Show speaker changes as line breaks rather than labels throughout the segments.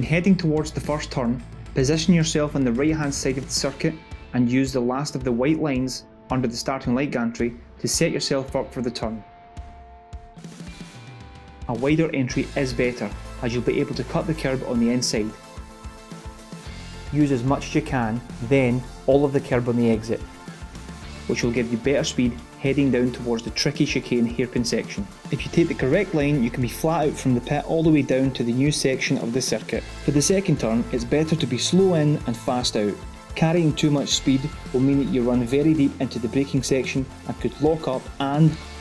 heading towards the first turn, position yourself on the right hand side of the circuit and use the last of the white lines under the starting light gantry to set yourself up for the turn. A wider entry is better, as you'll be able to cut the curb on the inside. Use as much as you can, then all of the curb on the exit, which will give you better speed heading down towards the tricky chicane hairpin section. If you take the correct line, you can be flat out from the pit all the way down to the new section of the circuit. For the second turn, it's better to be slow in and fast out. Carrying too much speed will mean that you run very deep into the braking section and could lock up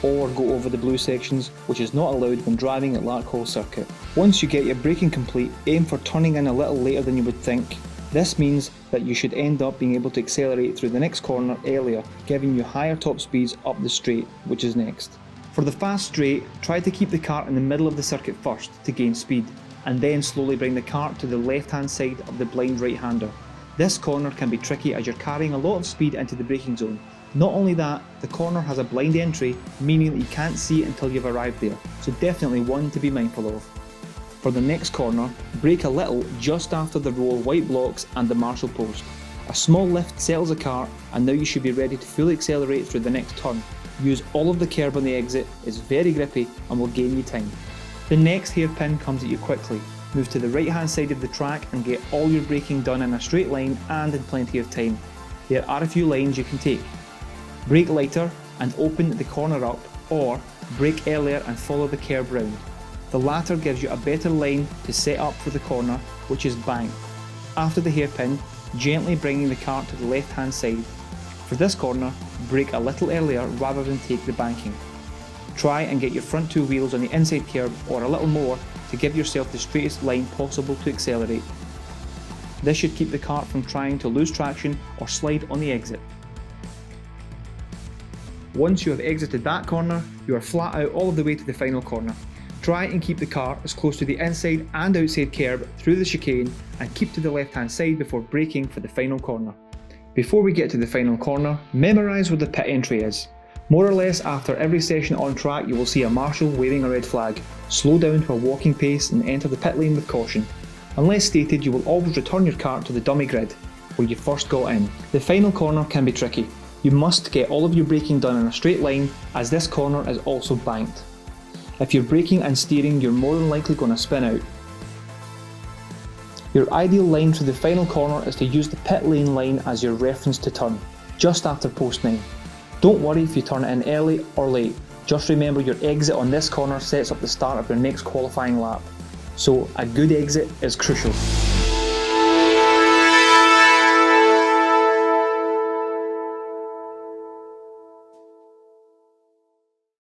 or go over the blue sections, which is not allowed when driving at Larkhall circuit. Once you get your braking complete, aim for turning in a little later than you would think. This means that you should end up being able to accelerate through the next corner earlier, giving you higher top speeds up the straight, which is next. For the fast straight, try to keep the cart in the middle of the circuit first to gain speed, and then slowly bring the cart to the left hand side of the blind right hander. This corner can be tricky as you're carrying a lot of speed into the braking zone. Not only that, the corner has a blind entry, meaning that you can't see it until you've arrived there, so definitely one to be mindful of. For the next corner, brake a little just after the row of white blocks and the marshal post. A small lift settles the cart, and now you should be ready to fully accelerate through the next turn. Use all of the curb on the exit, it's very grippy and will gain you time. The next hairpin comes at you quickly. Move to the right hand side of the track and get all your braking done in a straight line and in plenty of time. There are a few lines you can take. Brake lighter and open the corner up, or brake earlier and follow the curb round. The latter gives you a better line to set up for the corner, which is banked. After the hairpin, gently bringing the cart to the left hand side. For this corner, brake a little earlier rather than take the banking. Try and get your front two wheels on the inside curb or a little more to give yourself the straightest line possible to accelerate. This should keep the cart from trying to lose traction or slide on the exit. Once you have exited that corner, you are flat out all of the way to the final corner. Try and keep the cart as close to the inside and outside curb through the chicane and keep to the left hand side before braking for the final corner. Before we get to the final corner, memorise where the pit entry is. More or less after every session on track you will see a marshal waving a red flag. Slow down to a walking pace and enter the pit lane with caution. Unless stated, you will always return your cart to the dummy grid where you first got in. The final corner can be tricky. You must get all of your braking done in a straight line, as this corner is also banked. If you're braking and steering, you're more than likely going to spin out. Your ideal line through the final corner is to use the pit lane line as your reference to turn, just after post 9. Don't worry if you turn it in early or late, just remember your exit on this corner sets up the start of your next qualifying lap, so a good exit is crucial.